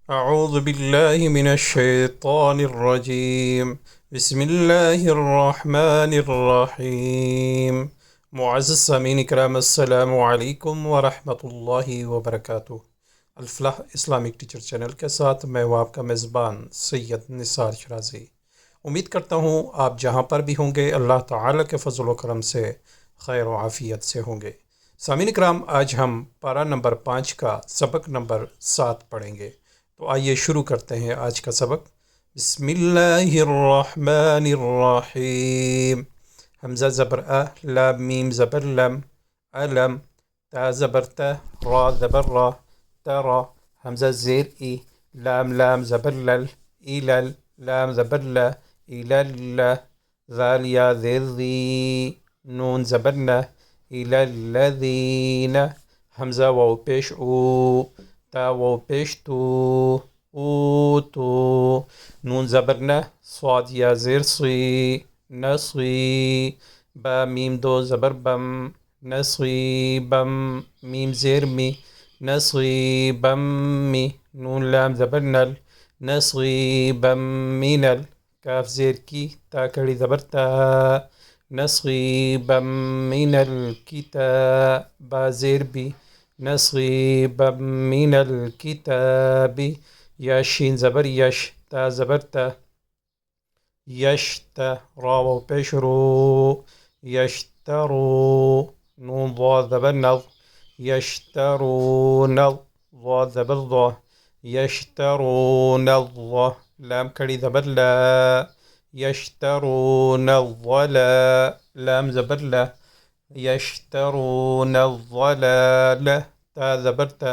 अऊज़ु बिल्लाहि मिनश्शैतानिर्रजीम। बिस्मिल्लाहिर्रहमानिर्रहीम। मुअज़्ज़ज़ सामीन इकराम, अस्सलामु अलैकुम व रहमतुल्लाहि व बरकातुहू। अल-फलाह इस्लामिक टीचर चैनल के साथ मैं हूँ आपका मेज़बान सैयद निसार शराज़ी। उम्मीद करता हूँ आप जहाँ पर भी होंगे अल्लाह ताला के फ़ज़ल व करम से खैर व आफ़ियत से होंगे। सामीन इकराम, आज हम पारा नंबर 5 का सबक नंबर 7 पढ़ेंगे। तो आइए शुरू करते हैं आज का सबक। बिस्मिल्लाहिर्रहमानिर्रहीम। हमज़ा ज़बर अ, लाम मीम ज़बर लम, अलम, ता ज़बर ता, रा ज़बर रा, तरा, हमज़ा ज़ेर ई, लाम लाम ज़बर लल, इलल, लाम ज़बर ल, इलल, ज़ाल या ज़ेर ज़ी, नून ज़बर न, इलल्लज़ीन, हमज़ा वाव पेश ऊ, ता वाव पेश तू, ऊतू, नून ज़बर न, स्वाद या ज़ेर सी, नसी, बा मीम दो ज़बर बम, नसीबम, मीम ज़ेर मी, नसीबम मी, नून लाम ज़बर नल, नसीबम मिनल, काफ ज़ेर की, ता कड़ी ज़बर ता, नसीबम मिनल किताब, बा ज़ेर बी, नसीबम मिनल किताबी, या शीन ज़बर यश, ता ज़बर ता, यश्ता, रा वाव पेश रू, यश्तरू, नून ज़ा ज़बर नज़, यश्तरून, ज़ा ज़बर ज़ा, यश्तरून, लाम कड़ी ज़बर ला, यश्तरून ज़ला, लाम ज़बर ला, यश्तरून ज़लाला, ता ज़बर ता,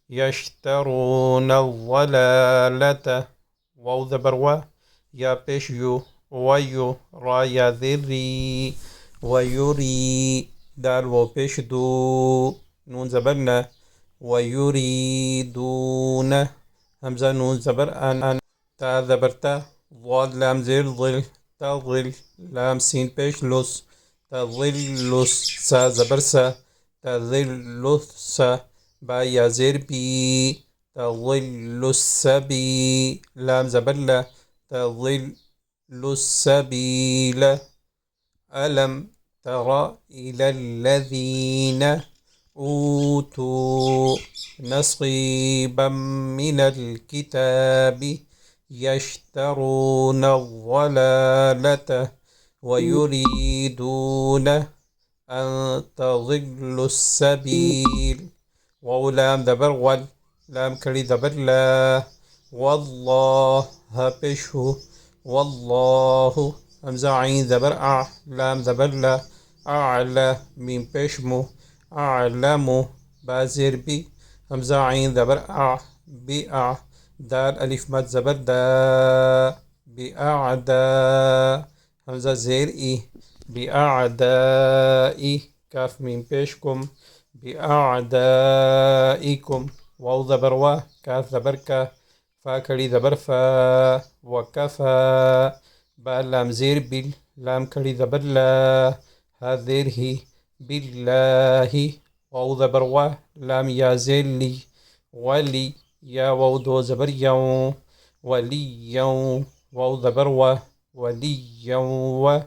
यश्तरून ज़लालता, वाव ज़बर वा, या पेश यू, वयू, रा या ज़ेर री, वयूरी, दाल वाव पेश दू, नून ज़बर न, वयूरीदून, हमज़ा नून ज़बर अन, ता ज़बर ता, ज़ाद लाम ज़ेर ज़िल, तज़िल, लाम सीन पेश लुस, तज़िल्लुस, सा ज़बर सा, तज़िल्लुस्सा, बा या ज़ेर बी, तज़िल्लुस्सबी, लाम ज़बर ला, तज़िल्लुस्सबील, अलम तरा इलल्लज़ीन ऊतू नसीबम मिनल किताबी यश्तरून ज़लालत वयुरीदून अन तज़िल्लु السبيल, वाव लाम ज़बर वल, लाम खड़ी ज़बर ला, वल्लाह, हा पेश हू, वल्लाहु, हमज़ा आइन ज़बर आ, लाम ज़बर ला, आला, मीम पेश मु, आलमु, बा ज़ेर बी, हमज़ा आइन ज़बर आ, बी आ, दाल अलिफ मद ज़बर दा, बी आदा, हमज़ा ज़ेर ई, बी आदाई, काफ मीम पेश कुम, बी आदाइकुम, वाव ज़बर वा, काफ ज़बर का, फा खड़ी ज़बर फा, वकफ़ा, बा लाम ज़ेर बिल, लाम खड़ी ज़बर ला, हा ज़ेर ही, बिल्लाही, वाव ज़बर वा, लाम या ज़ेर ली, वली, या वाव दो ज़बर यौं, वलियौं, वाव ज़बर वा, वलियौं व,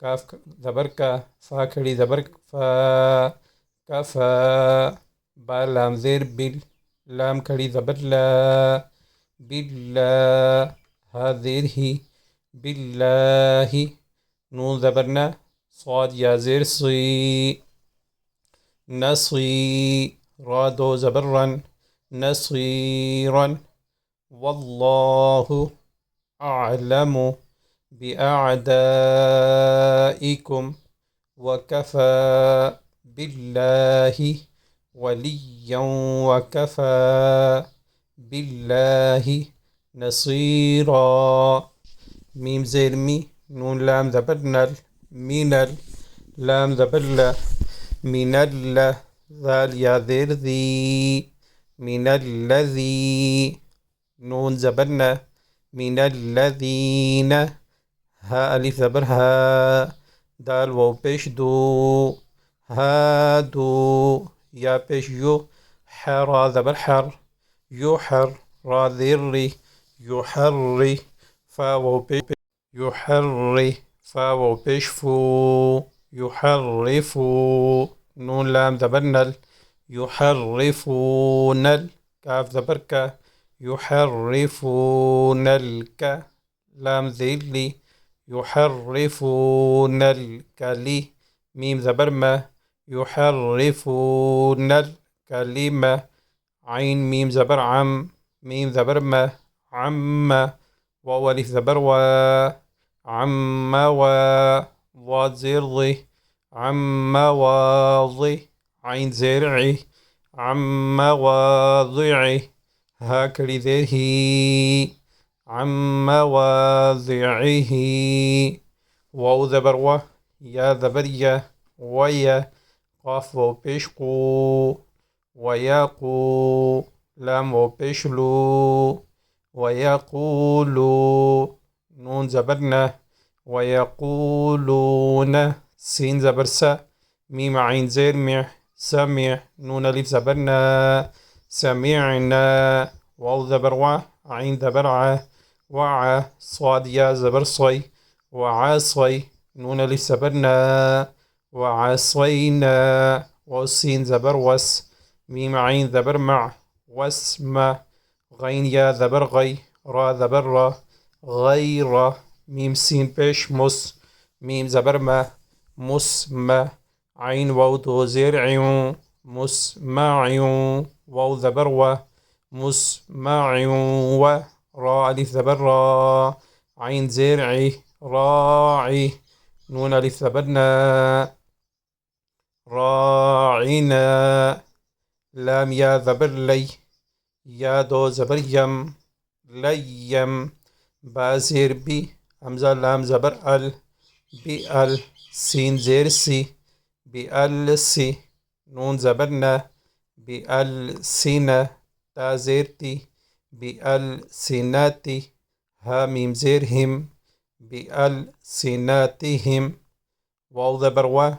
काफ ज़बर का, फा खड़ी ज़बर फा, कफ़ा, बा लाम ज़ेर बिल, लाम खड़ी ज़बर ला, बिल्ला, हा ज़ेर ही, बिल्लाही, नून ज़बर ना, स्वाद या ज़ेर सी, नसी, रा दो ज़बर रन, नसीरन, वल्लाहु अअलमु बिअअदाइकुम वकफ़ा बिल्लाहि वलिय्यन वकफ़ा बिल्लाहि नसीरा, मीम ज़ेर मी, नून लाम ज़बर नल, मिनल, लाम ज़बर ला, मिनल, ज़ाल या ज़ेर ज़ी, मिनल्लज़ी, नून ज़बर न, मिनल्लज़ीन, हा अलिफ ज़बर हा, दाल वाव पेश दो, हादू, या पेश यो, हा रा ज़बर हर, यो हर, را زير ري يحري فا واو بيش يحري فا واو بيش فو يحرفو نون لام زبر نل يحرفون كاف زبر كا يحرفون الك لام زير لي يحرفون الكلي ميم زبر ما يحرفون الكلمة عين ميم زبر عم ميم زبر ما عم واو ألف زبر و عم و ضاد زير ضي عم واضي عين زرعي عم واضعي هاكل ذره عم واضعه واو زبر و يا زبر يا ويا قاف واو بيش قو ويقو لام واو بيش لو ويقولوا نون زبرنا ويقولون سين زبر سا ميم عين زير مع سمع نون ألف زبرنا سمعنا واو زبر و عين زبر ع وع صاد يا زبر صي وعصي نون ألف زبرنا وعصينا والسين زبر وس ميم عين زبر مع واسمع غين يا زبر غي را زبر را غير ميم سين بيش مس ميم زبر ما مسمى عين واو دو زير عيون مسمع واو زبر و مسمع و را ألف زبر را عين زير عي راعي نون ألف زبرنا راعنا لام يا زبر لي يا دو زبر يم ليم بازير بي همزة لام زبر ال بأل سين زير سي بأل سي نون زبرنا بأل سينا تا زير تي بأل سيناتي ها ميم زير هم بأل سيناتهم واو زبر و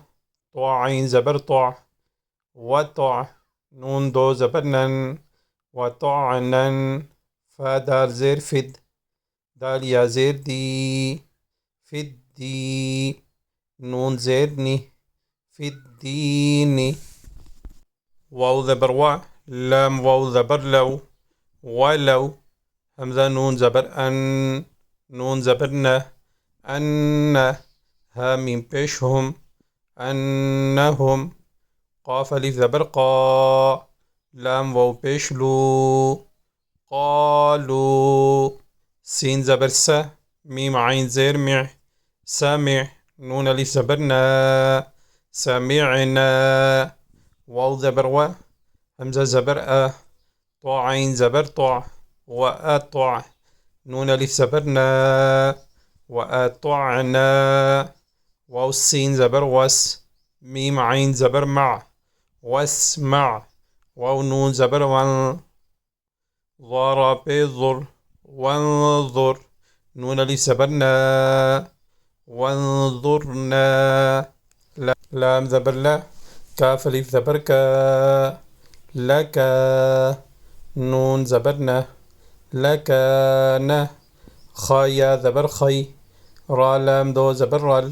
طع عين زبر طع وطع نون دو زبر نن وطعنا فا دال زير فد دال يا زير دي فدي نون زيرني فديني واو زبر و لام واو زبر لو ولو همزة نون زبر أن نون زبرنا أن ها ميم بيشهم أنهم قاف ألف زبر قا لام واو بيش لو قالوا سين زبر سا ميم عين زير مع سامع نون ألف زبرنا سمعنا واو زبر و همزة زبر أ طع عين زبر طع وأطع نون ألف زبرنا وأطعنا واو السين زبر وس ميم عين زبر مع واسمع واو نون زبر ون ضرب ضر وانظر نون ألف زبرنا وانظرنا لام زبر لا كاف ألف زبر كا لك نون زبرنا لكان خايا زبر خي را لام دو زبر رل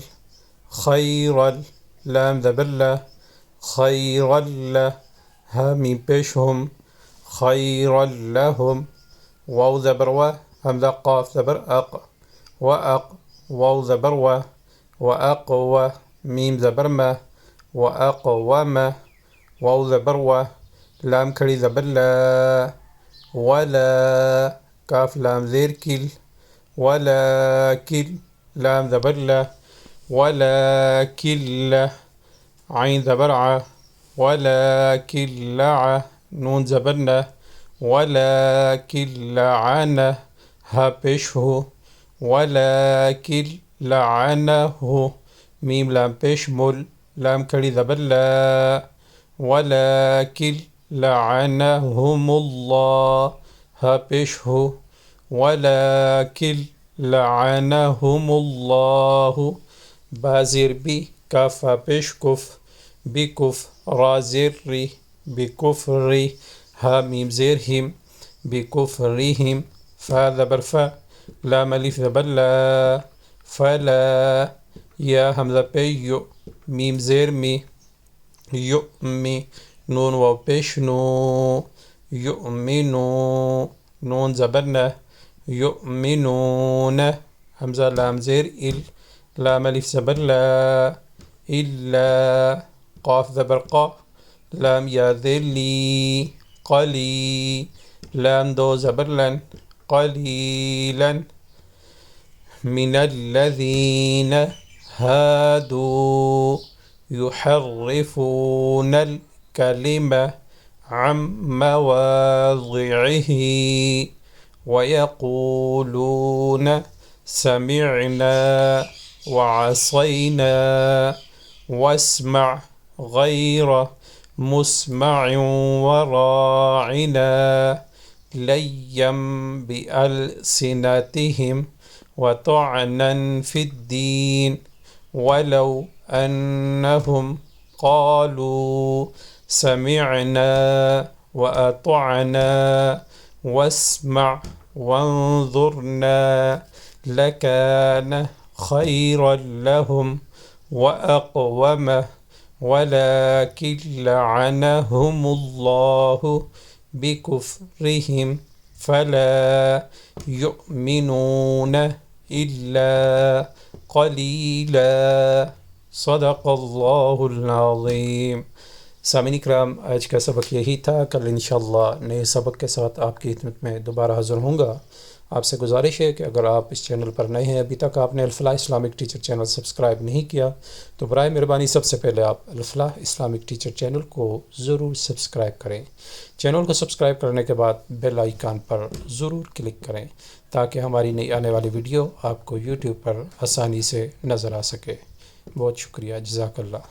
خير لام زبر لا خير له ها ميم بيشهم خير لهم واو زبر و همزة قاف زبر أق وأق واو زبر و وأقوى ميم زبر ما وأقوم واو زبر و لام كري زبر لا ولا كاف لام زير كل ولا كل لام زبر لا ولا كل عين زبر ع ولكن لع نون زبرنا ولكن لعنه ها بيشه ولكن لعنه ميم لام بيشمل لام كري زبر لا ولكن لعنهم الله ها بيشه ولكن لعنهم الله بازير بي كافا بيشكف بكف را زري بكفري ها ميم زيرهم बिकुफ्रिहिम फ़ा ज़बर फ़ा लाम अलिफ ज़बर ला फ़ला या हमज़ा पे यो मीम ज़ेर मी युमी नून वाव पेश नो युमिनो नून ज़बर न युमिनून हमज़ा लाम ज़ेर इल लाम अलिफ ज़बर ला इल्ला क़ाफ़ ज़बर क़ा लाम या ज़ेर ली क़ली लाम दो ज़बर लन क़लीलन मिनल्लज़ीन हादू युहर्रिफ़ून الكلمة عن مواضعه ويقولون سمعنا وعصينا واسمع غير مسمع وراعنا ليا بألسنتهم وطعنا في الدين ولو أنهم قالوا سمعنا وأطعنا واسمع وانظرنا لكان خيرا لهم وأقوم ولكن لعنهم الله بكفرهم فلا يؤمنون إلا قليلا صدق अल्लाहुल अज़ीम। सामीन इकराम, आज का सबक यही था। कल इंशाअल्लाह नए सबक के साथ आपकी खिदमत में दोबारा हाज़िर होऊंगा। आपसे गुजारिश है कि अगर आप इस चैनल पर नए हैं, अभी तक आपने अल-फ़लाह इस्लामिक टीचर चैनल सब्सक्राइब नहीं किया, तो बराए मेहरबानी सबसे पहले आप अल-फ़लाह इस्लामिक टीचर चैनल को ज़रूर सब्सक्राइब करें। चैनल को सब्सक्राइब करने के बाद बेल आइकन पर ज़रूर क्लिक करें ताकि हमारी नई आने वाली वीडियो आपको यूट्यूब पर आसानी से नज़र आ सके। बहुत शुक्रिया, जज़ाकल्लाह।